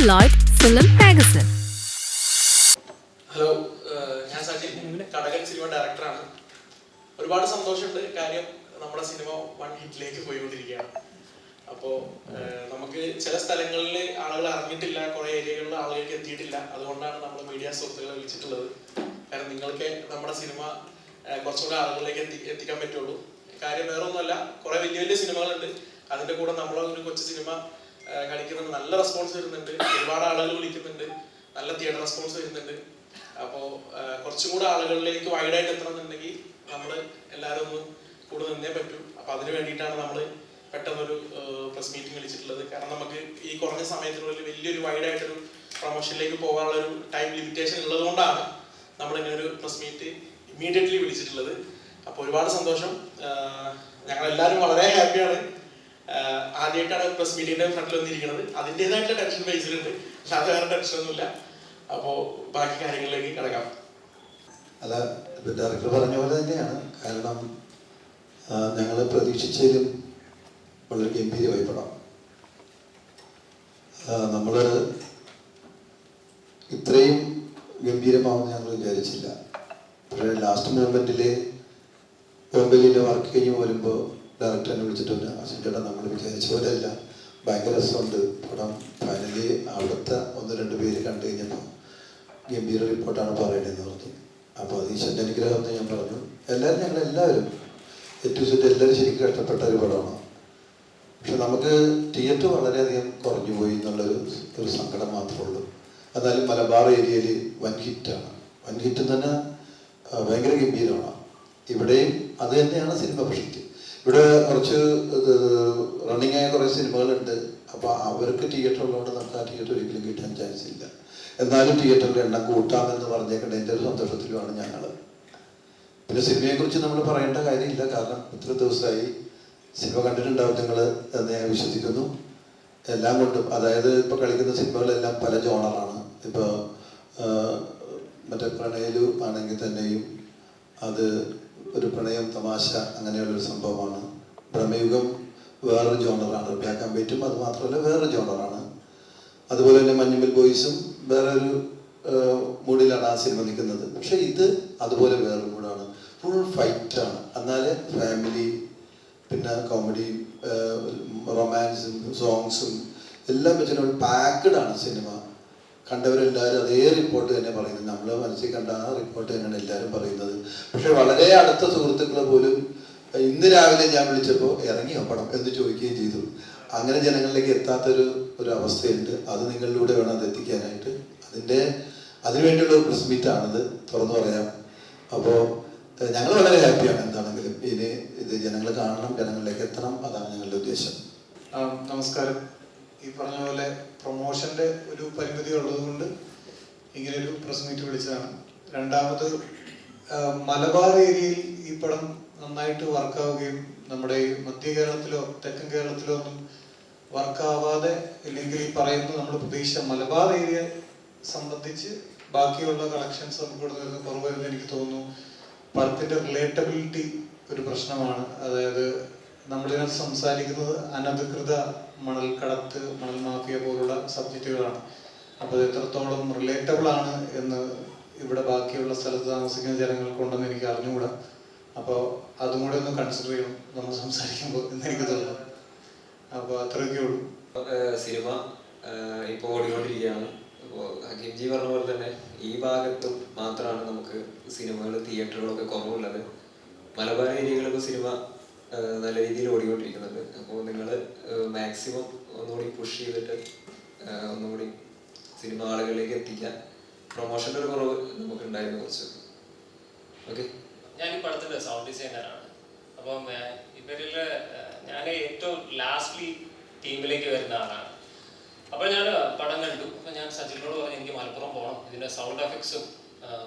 Celluloid Film Magazine. Hello, ഞാൻ Sajin, Kadakan cinema ഡയറക്ടറാണ്. ഒരുപാട് സന്തോഷമുണ്ട്. കാര്യം നമ്മുടെ സിനിമ 1 ഹിറ്റിലേക്ക് പോയിക്കൊണ്ടിരിക്കുകയാണ്. അപ്പോൾ നമുക്ക് ചില സ്ഥലങ്ങളിൽ ആളുകൾ അറിഞ്ഞിട്ടില്ല, കുറേ ഏരിയകളിൽ ആളുകൾക്ക് എത്തിയിട്ടില്ല. അതുകൊണ്ടാണ് നമ്മൾ മീഡിയ സുഹൃത്തുക്കളെ വിളിച്ചിട്ടുള്ളത്. കാരണം നിങ്ങൾക്ക് നമ്മുടെ സിനിമ കുറച്ചുകൂടെ ആളുകളിലേക്ക് എത്തിക്കാൻ പറ്റുള്ളൂ. കാര്യം വേറെ ഒന്നുമല്ല, കുറേ വലിയ വലിയ സിനിമകളുണ്ട്. അതിൻ്റെ കൂടെ നമ്മളൊരു കൊച്ചു സിനിമ കളിക്കുന്നുണ്ട്. നല്ല റെസ്പോൺസ് വരുന്നുണ്ട്, ഒരുപാട് ആളുകൾ വിളിക്കുന്നുണ്ട്, നല്ല തിയേറ്റർ റെസ്പോൺസ് വരുന്നുണ്ട്. അപ്പോൾ കുറച്ചും കൂടെ ആളുകളിലേക്ക് വൈഡായിട്ട് എത്തണമെന്നുണ്ടെങ്കിൽ നമ്മൾ എല്ലാവരും ഒന്ന് കൂടെ നിന്നേ പറ്റൂ. അപ്പോൾ അതിന് വേണ്ടിയിട്ടാണ് നമ്മൾ പെട്ടെന്നൊരു പ്രസ് മീറ്റിംഗ് വിളിച്ചിട്ടുള്ളത്. കാരണം നമുക്ക് ഈ കുറഞ്ഞ സമയത്തിനുള്ളിൽ വലിയൊരു വൈഡായിട്ടൊരു പ്രൊമോഷനിലേക്ക് പോകാനുള്ളൊരു ടൈം ലിമിറ്റേഷൻ ഉള്ളത് കൊണ്ടാണ് നമ്മളിങ്ങനെ ഒരു പ്രസ് മീറ്റ് ഇമ്മീഡിയറ്റ്ലി വിളിച്ചിട്ടുള്ളത്. അപ്പോൾ ഒരുപാട് സന്തോഷം. ഞങ്ങളെല്ലാവരും വളരെ ഹാപ്പിയാണ്. ആദ്യമായിട്ടാണ് പ്രസ് മീറ്റിന്റെ ഫ്രണ്ടിൽ വന്നിരിക്കുന്നത്. അതിൻ്റെതായിട്ടുള്ള ടെൻഷൻ ബേസിലുണ്ട്, പക്ഷെ അത് വേറെ ടെൻഷനൊന്നുമില്ല. അപ്പോൾ ബാക്കി കാര്യങ്ങളിലേക്ക് കിടക്കാം. അല്ല, ഡയറക്ടർ പറഞ്ഞ പോലെ തന്നെയാണ്. കാരണം ഞങ്ങൾ പ്രതീക്ഷിച്ചതിലും വളരെ ഗംഭീരമായി പടം. നമ്മൾ ഇത്രയും ഗംഭീരമാവുമെന്ന് ഞങ്ങൾ വിചാരിച്ചില്ല. പക്ഷേ ലാസ്റ്റ് മൂമെൻറ്റിൽ ബോംബെയിലെ വർക്ക് കഴിഞ്ഞ് വരുമ്പോൾ ഡയറക്ടർ എന്നെ വിളിച്ചിട്ടുണ്ട്, അശ്വിൻ ചേട്ടാ നമ്മൾ വിചാരിച്ച പോലെയല്ല, ഭയങ്കര രസമുണ്ട് പടം. ഫൈനലി അവിടുത്തെ 1-2 പേര് കണ്ടു കഴിഞ്ഞപ്പോൾ ഗംഭീര റിപ്പോർട്ടാണ് പറയണതെന്ന് പറഞ്ഞു. അപ്പോൾ അത് ഈശ്വരൻ്റെ അനുഗ്രഹം എന്ന് ഞാൻ പറഞ്ഞു. ഞങ്ങളെല്ലാവരും ഏറ്റവും സെറ്റ് എല്ലാവരും ശരിക്കും കഷ്ടപ്പെട്ട ഒരു പടമാണ്. പക്ഷെ നമുക്ക് തിയേറ്റർ വളരെയധികം കുറഞ്ഞു പോയി എന്നുള്ളൊരു സങ്കടം മാത്രമേ ഉള്ളൂ. എന്നാലും മലബാർ ഏരിയയിൽ 1 ഹിറ്റാണ്. 1 ഹിറ്റ് തന്നെ ഭയങ്കര ഗംഭീരമാണ്. ഇവിടെയും അത് തന്നെയാണ് സിനിമ. പക്ഷേ ഇവിടെ കുറച്ച് റണ്ണിങ് ആയ കുറേ സിനിമകളുണ്ട്. അപ്പോൾ അവർക്ക് തിയേറ്റർ ഉള്ളതുകൊണ്ട് നമുക്ക് ആ തിയേറ്റർ ഒരിക്കലും കിട്ടാൻ ചാൻസ് ഇല്ല. എന്നാലും തിയേറ്ററിൻ്റെ എണ്ണം കൂട്ടാമെന്ന് പറഞ്ഞേക്കേണ്ട എൻ്റെ ഒരു സന്തോഷത്തിലുമാണ് ഞങ്ങൾ. പിന്നെ സിനിമയെക്കുറിച്ച് നമ്മൾ പറയേണ്ട കാര്യമില്ല, കാരണം ഇത്ര ദിവസമായി സിനിമ കണ്ടിട്ടുണ്ടാവും നിങ്ങൾ എന്ന് ഞാൻ വിശ്വസിക്കുന്നു. എല്ലാം കൊണ്ടും, അതായത് ഇപ്പോൾ കളിക്കുന്ന സിനിമകളെല്ലാം പല ജോണറാണ്. ഇപ്പോൾ മറ്റേ പ്രണയലു ആണെങ്കിൽ തന്നെയും അത് ഒരു പ്രണയം തമാശ അങ്ങനെയുള്ളൊരു സംഭവമാണ്. ഭ്രമയുഗം വേറൊരു ജോണറാണ്, ബ്ലാക്ക് ആൻഡ് വൈറ്റും അത് മാത്രമല്ല വേറൊരു ജോണറാണ്. അതുപോലെ തന്നെ മഞ്ഞുമൽ ബോയ്സും വേറൊരു മൂഡിലാണ് ആ സിനിമ നിൽക്കുന്നത്. പക്ഷേ ഇത് അതുപോലെ വേറൊരു മൂഡാണ്, ഫുൾ ഫൈറ്റാണ്. എന്നാൽ ഫാമിലി, പിന്നെ കോമഡിയും റൊമാൻസും സോങ്സും എല്ലാം വെച്ചിട്ട് പാക്ക്ഡ് ആണ് സിനിമ. കണ്ടവരെല്ലാവരും അതേ റിപ്പോർട്ട് തന്നെ പറയുന്നത്, നമ്മൾ മനസ്സിൽ കണ്ട ആ റിപ്പോർട്ട് തന്നെയാണ് എല്ലാവരും പറയുന്നത്. പക്ഷെ വളരെ അടുത്ത സുഹൃത്തുക്കൾ പോലും ഇന്ന് രാവിലെ ഞാൻ വിളിച്ചപ്പോൾ ഇറങ്ങിയോ പടം എന്ന് ചോദിക്കുകയും ചെയ്തു. അങ്ങനെ ജനങ്ങളിലേക്ക് എത്താത്തൊരു അവസ്ഥയുണ്ട്. അത് നിങ്ങളിലൂടെ വേണം അത് എത്തിക്കാനായിട്ട്. അതിനുവേണ്ടിയുള്ള ഒരു പ്രസ് മീറ്റാണിത്, തുറന്നു പറയാം. അപ്പോൾ ഞങ്ങൾ വളരെ ഹാപ്പിയാണ്. എന്താണെങ്കിലും ഇനി ഇത് ജനങ്ങൾ കാണണം, ജനങ്ങളിലേക്ക് എത്തണം, അതാണ് ഞങ്ങളുടെ ഉദ്ദേശം. നമസ്കാരം. ഈ പറഞ്ഞ പോലെ പ്രൊമോഷന്റെ ഒരു പരിമിതി ഉള്ളത് കൊണ്ട് ഇങ്ങനെയൊരു പ്രസ് മീറ്റ് വിളിച്ചതാണ്. രണ്ടാമത്, മലബാർ ഏരിയയിൽ ഈ പടം നന്നായിട്ട് വർക്കാവുകയും നമ്മുടെ ഈ മധ്യ കേരളത്തിലോ തെക്കൻ കേരളത്തിലോ ഒന്നും വർക്കാവാതെ, ഇല്ലെങ്കിൽ ഈ പറയുന്ന നമ്മൾ പ്രതീക്ഷ മലബാർ ഏരിയ സംബന്ധിച്ച് ബാക്കിയുള്ള കളക്ഷൻസ് നമുക്ക് കുറവ് വരുന്ന എനിക്ക് തോന്നുന്നു. പടത്തിന്റെ റിലേറ്റബിലിറ്റി ഒരു പ്രശ്നമാണ്. അതായത് നമ്മളിതിനകത്ത് സംസാരിക്കുന്നത് അനധികൃത മണൽ കടത്ത്, മണൽ മാഫിയ പോലുള്ള സബ്ജക്റ്റുകളാണ്. അപ്പോൾ ഇത് എത്രത്തോളം റിലേറ്റബിൾ ആണ് എന്ന് ഇവിടെ ബാക്കിയുള്ള സ്ഥലത്ത് താമസിക്കുന്ന ജനങ്ങൾക്കുണ്ടെന്ന് എനിക്ക് അറിഞ്ഞുകൂടാ. അപ്പോൾ അതും കൂടെ ഒന്ന് കൺസിഡർ ചെയ്യണം നമ്മൾ സംസാരിക്കുമ്പോൾ എന്ന് എനിക്ക് തോന്നുന്നു. അപ്പോൾ അത്രയൊക്കെ ഉള്ളൂ. സിനിമ ഇപ്പോൾ ഓടിക്കൊണ്ടിരിക്കുകയാണ്. അപ്പോൾ ഹക്കീംജി പറഞ്ഞ പോലെ തന്നെ ഈ ഭാഗത്തും മാത്രമാണ് നമുക്ക് സിനിമകൾ തിയേറ്ററുകളൊക്കെ കുറവുള്ളത്. മലബാർ ഏരിയകളിലൊക്കെ സിനിമ നല്ല രീതിയിൽ ഓടിക്കൊണ്ടിരിക്കുന്നുണ്ട്. അപ്പോൾ നിങ്ങൾ മാക്സിമം ഒന്നുകൂടി പുഷ് ചെയ്തിട്ട് ഒന്നുകൂടി സിനിമ ആളുകളിലേക്ക് എത്തിക്കാൻ. പ്രൊമോഷൻ്റെ ഒരു കുറവ് നമുക്ക് ഉണ്ടായിരുന്നു കുറച്ച്. ഓക്കെ, ഞാൻ ഈ പടത്തിൻ്റെ സൗണ്ട് ഡിസൈനറാണ്. അപ്പം ഇവരിൽ ഞാൻ ഏറ്റവും ലാസ്റ്റ്ലി ടീമിലേക്ക് വരുന്ന ആളാണ്. അപ്പോൾ ഞാൻ പടം കണ്ടു. അപ്പോൾ ഞാൻ സജിനോട് പറഞ്ഞു എനിക്ക് മലപ്പുറം പോകണം, ഇതിൻ്റെ സൗണ്ട് എഫക്ട്സും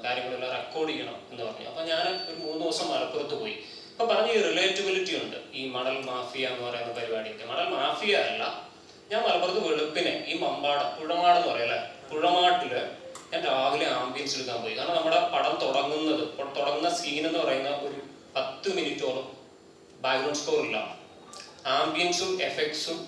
കാര്യങ്ങളെല്ലാം റെക്കോർഡ് ചെയ്യണം എന്ന് പറഞ്ഞു. അപ്പോൾ ഞാൻ ഒരു 3 ദിവസം മലപ്പുറത്ത് പോയി. അപ്പോൾ പറഞ്ഞ ഈ റിലേറ്റബിലിറ്റി ഉണ്ട് ഈ മണൽ മാഫിയ എന്ന് പറയുന്ന പരിപാടിയൊക്കെ. മണൽ മാഫിയ അല്ല, ഞാൻ മലപ്പുറത്ത് വെളുപ്പിനെ ഈ മമ്പാട് പുഴമാട് എന്ന് പറയല്ലേ, പുഴമാട്ടിൽ ഞാൻ രാവിലെ ആംബിയൻസ് എടുക്കാൻ പോയി. കാരണം നമ്മുടെ പടം തുടങ്ങുന്ന സീൻ എന്ന് പറയുന്ന ഒരു 10 മിനിറ്റോളം ബാക്ക്ഗ്രൗണ്ട് സ്കോർ ഇല്ല. ആംബിയൻസും എഫക്ട്സും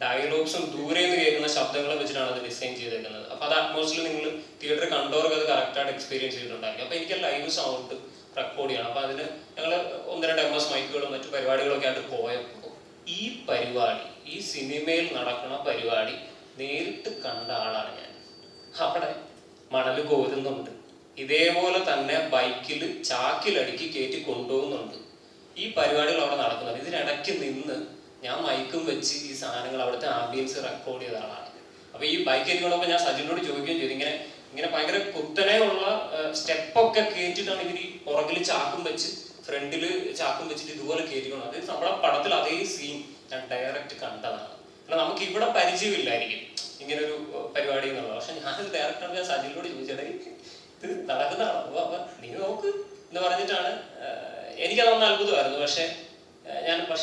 ഡയലോഗ്സും ദൂരെ നിന്ന് കേൾക്കുന്ന ശബ്ദങ്ങളെ വെച്ചിട്ടാണ് അത് ഡിസൈൻ ചെയ്തേക്കുന്നത്. അപ്പോൾ അത് അറ്റ്മോസ്ഫിയർ നിങ്ങൾ തിയേറ്ററിൽ കണ്ടവർക്ക് അത് കറക്റ്റായിട്ട് എക്സ്പീരിയൻസ് ചെയ്തിട്ടുണ്ടായിരിക്കും. അപ്പോൾ എനിക്ക് ലൈവ് സൗണ്ട് റെക്കോർഡ് ചെയ്യണം. അപ്പോൾ അതിന് ഞങ്ങൾ 1-2 MS മൈക്കുകളും മറ്റു പരിപാടികളൊക്കെ ആയിട്ട് പോയപ്പോൾ ഈ പരിപാടി, ഈ സിനിമയിൽ നടക്കുന്ന പരിപാടി നേരിട്ട് കണ്ട ആളാണ് ഞാൻ. അവിടെ മണൽ കോരുന്നുണ്ട്, ഇതേപോലെ തന്നെ ബൈക്കിൽ ചാക്കിലടുക്കി കയറ്റി കൊണ്ടുപോകുന്നുണ്ട്. ഈ പരിപാടികൾ അവിടെ നടക്കുന്നുണ്ട്. ഇതിനിടയ്ക്ക് നിന്ന് ഞാൻ മൈക്കും വെച്ച് ഈ സാധനങ്ങൾ അവിടുത്തെ ആംബിയൻസ് റെക്കോർഡ് ചെയ്ത ആളാണ്. അപ്പോൾ ഈ ബൈക്ക് എത്തിക്കൊണ്ടപ്പോൾ ഞാൻ സജിനോട് ചോദിക്കുകയും ചെയ്തു, ഇങ്ങനെ ഭയങ്കര കുത്തനെയുള്ള സ്റ്റെപ്പൊക്കെ കയറ്റിയിട്ടാണ് ഇവർ ഈ പുറകിൽ ചാക്കും വെച്ച് ഫ്രണ്ടിൽ ചാക്കും വെച്ചിട്ട് ഇതുപോലെ കയറ്റിക്കൊണ്ട്. അത് നമ്മുടെ പടത്തിൽ അതേ സീൻ ഞാൻ ഡയറക്റ്റ് കണ്ടതാണ്. അല്ല നമുക്ക് ഇവിടെ പരിചയമില്ലായിരിക്കും ഇങ്ങനൊരു പരിപാടി എന്നുള്ളത്. പക്ഷെ ഞാനൊരു ഡയറക്ടർ ഞാൻ സജിനോട് ചോദിച്ചത് ഇത് നടക്കുന്നതാണോ, അപ്പൊ നീ നോക്ക് എന്ന് പറഞ്ഞിട്ടാണ്. എനിക്കതൊന്ന് അത്ഭുതമായിരുന്നു. പക്ഷേ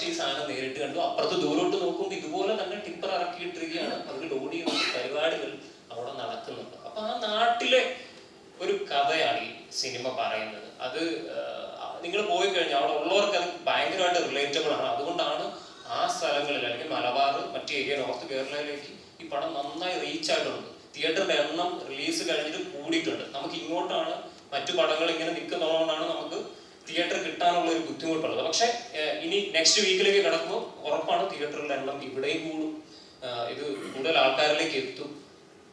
ഈ സാധനം നേരിട്ട് കണ്ടു. അപ്പുറത്ത് ദൂരോട്ട് നോക്കുമ്പോൾ ഇതുപോലെ തന്നെ ടിപ്പർ ഇറക്കിയിട്ടിരിക്കുകയാണ്. അവർ ലോഡ് ചെയ്യുന്ന പരിപാടികൾ അവിടെ നടക്കുന്നുണ്ട്. അപ്പൊ ആ നാട്ടിലെ ഒരു കഥയാണ് ഈ സിനിമ പറയുന്നത്. അത് നിങ്ങൾ പോയി കഴിഞ്ഞാൽ അവിടെ ഉള്ളവർക്ക് അത് ഭയങ്കരമായിട്ട് റിലേറ്റബിൾ ആണ്. അതുകൊണ്ടാണ് ആ സ്ഥലങ്ങളിൽ അല്ലെങ്കിൽ മലബാർ, മറ്റു ഏരിയ, നോർത്ത് കേരളയിലേക്ക് ഈ പടം നന്നായി റീച്ച് ആയിട്ടുണ്ട്. തിയേറ്ററിന്റെ എണ്ണം റിലീസ് കഴിഞ്ഞിട്ട് കൂടിയിട്ടുണ്ട്. നമുക്ക് ഇങ്ങോട്ടാണ് മറ്റു പടങ്ങൾ ഇങ്ങനെ നിൽക്കുന്നതുകൊണ്ടാണ് നമുക്ക് തിയേറ്റർ കിട്ടാനുള്ള ഒരു ബുദ്ധിമുട്ടുള്ളത്. പക്ഷെ ഇനി നെക്സ്റ്റ് വീക്കിലേക്ക് കിടക്കുമ്പോൾ ഉറപ്പാണ് തിയേറ്ററിന്റെ എണ്ണം ഇവിടെയും കൂടും, ഇത് കൂടുതൽ ആൾക്കാരിലേക്ക് എത്തും.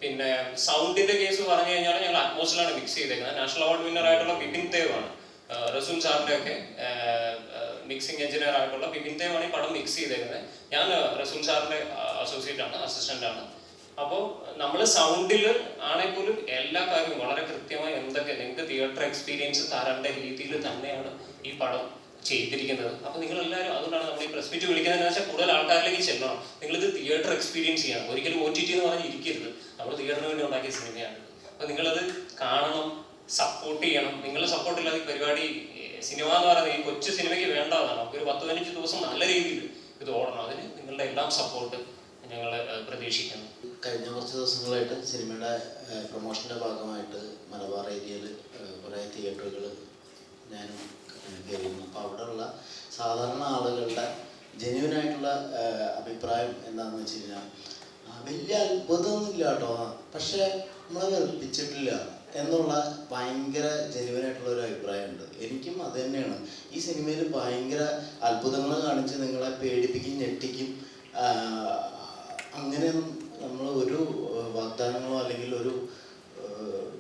പിന്നെ സൗണ്ടിന്റെ കേസ് പറഞ്ഞു കഴിഞ്ഞാൽ ഞങ്ങൾ അറ്റ്മോസ്ഫിയറാണ് മിക്സ് ചെയ്തേക്കുന്നത്. നാഷണൽ അവാർഡ് വിന്നർ ആയിട്ടുള്ള ബിപിൻ ദേവ് ആണ്, റസൂൽ സാറിന്റെ ഒക്കെ മിക്സിംഗ് എഞ്ചിനീയർ ആയിട്ടുള്ള ബിപിൻ ദേവ് ആണ് ഈ പടം മിക്സ് ചെയ്തേക്കുന്നത്. ഞാൻ റസൂൽ സാറിന്റെ അസോസിയേറ്റ് ആണ്, അസിസ്റ്റന്റ് ആണ്. അപ്പോൾ നമ്മൾ സൗണ്ടിൽ ആണെങ്കിൽ പോലും എല്ലാ കാര്യവും വളരെ കൃത്യമായി എന്തൊക്കെ നിങ്ങൾക്ക് തിയേറ്റർ എക്സ്പീരിയൻസ് തരേണ്ട രീതിയിൽ തന്നെയാണ് ഈ പടം ചെയ്തിരിക്കുന്നത്. അപ്പോൾ നിങ്ങളെല്ലാവരും, അതുകൊണ്ടാണ് നമ്മൾ ഈ പ്രസ് മീറ്റ് വിളിക്കുന്നതെന്ന് വെച്ചാൽ കൂടുതൽ ആൾക്കാരിലേക്ക് ചെല്ലണം. നിങ്ങളിത് തിയേറ്റർ എക്സ്പീരിയൻസ് ചെയ്യണം. ഒരിക്കലും OTT എന്ന് പറഞ്ഞ് ഇരിക്കരുത്. നമ്മൾ തിയേറ്ററിന് വേണ്ടി ഉണ്ടാക്കിയ സിനിമയാണ്. അപ്പോൾ നിങ്ങളത് കാണണം, സപ്പോർട്ട് ചെയ്യണം. നിങ്ങളുടെ സപ്പോർട്ടില്ലാതെ ഈ പരിപാടി, സിനിമ എന്ന് പറയുന്നത് ഈ കൊച്ചു സിനിമയ്ക്ക് വേണ്ടതാണ്. നമുക്ക് ഒരു 10-15 ദിവസം നല്ല രീതിയിൽ ഇത് ഓടണം. അതിന് നിങ്ങളുടെ എല്ലാം സപ്പോർട്ട് ഞങ്ങൾ പ്രതീക്ഷിക്കുന്നു. കഴിഞ്ഞ കുറച്ച് ദിവസങ്ങളായിട്ട് സിനിമയുടെ പ്രൊമോഷൻ്റെ ഭാഗമായിട്ട് മലബാർ ഏരിയയിൽ കുറേ തിയേറ്ററുകൾ ഞാനും കയറിയിരുന്നു. അപ്പോൾ അവിടെയുള്ള സാധാരണ ആളുകളുടെ ജെന്യുവനായിട്ടുള്ള അഭിപ്രായം എന്താണെന്ന് വെച്ച് കഴിഞ്ഞാൽ വലിയ അത്ഭുതമൊന്നുമില്ല കേട്ടോ, പക്ഷേ നമ്മളെ വെറുപ്പിച്ചിട്ടില്ല എന്നുള്ള ഭയങ്കര ജെന്യുവനായിട്ടുള്ളൊരു അഭിപ്രായമുണ്ട്. എനിക്കും അത് തന്നെയാണ്. ഈ സിനിമയിൽ ഭയങ്കര അത്ഭുതങ്ങൾ കാണിച്ച് നിങ്ങളെ പേടിപ്പിക്കും, ഞെട്ടിക്കും. അങ്ങനെ നമ്മൾ ഒരു വാഗ്ദാനങ്ങളോ അല്ലെങ്കിൽ ഒരു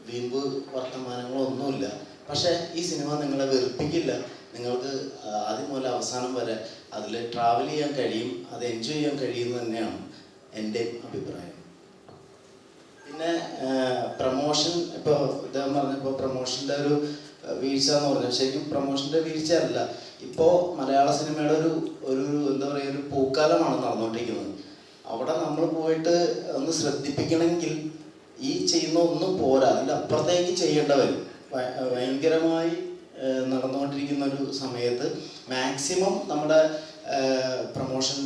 വീമ്പ് വർത്തമാനങ്ങളോ ഒന്നുമില്ല. പക്ഷേ ഈ സിനിമ നിങ്ങളെ വെറുപ്പിക്കില്ല. നിങ്ങൾക്ക് ആദ്യം മുതൽ അവസാനം വരെ അതിൽ ട്രാവൽ ചെയ്യാൻ കഴിയും, അത് എൻജോയ് ചെയ്യാൻ കഴിയുമെന്ന് തന്നെയാണ് എൻ്റെ അഭിപ്രായം. പിന്നെ പ്രമോഷൻ, ഇപ്പോൾ ഇദ്ദേഹം പറഞ്ഞപ്പോൾ പ്രമോഷൻ്റെ ഒരു വീഴ്ച എന്ന് പറഞ്ഞാൽ ശരിക്കും പ്രമോഷൻ്റെ വീഴ്ച അല്ല. ഇപ്പോൾ മലയാള സിനിമയുടെ ഒരു എന്താ പറയുക, ഒരു പൂക്കാലമാണ് നടന്നുകൊണ്ടിരിക്കുന്നത്. അവിടെ നമ്മൾ പോയിട്ട് ഒന്ന് ശ്രദ്ധിപ്പിക്കണമെങ്കിൽ ഈ ചെയ്യുന്ന ഒന്നും പോരാ, അതിൻ്റെ അപ്പുറത്തേക്ക് ചെയ്യേണ്ട വരും. ഭയങ്കരമായി നടന്നുകൊണ്ടിരിക്കുന്ന ഒരു സമയത്ത് മാക്സിമം നമ്മുടെ പ്രമോഷൻ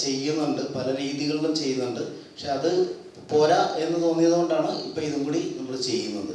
ചെയ്യുന്നുണ്ട്, പല രീതികളിലും ചെയ്യുന്നുണ്ട്. പക്ഷെ അത് പോരാ എന്ന് തോന്നിയത് കൊണ്ടാണ് ഇപ്പം ഇതും കൂടി നമ്മൾ ചെയ്യുന്നത്.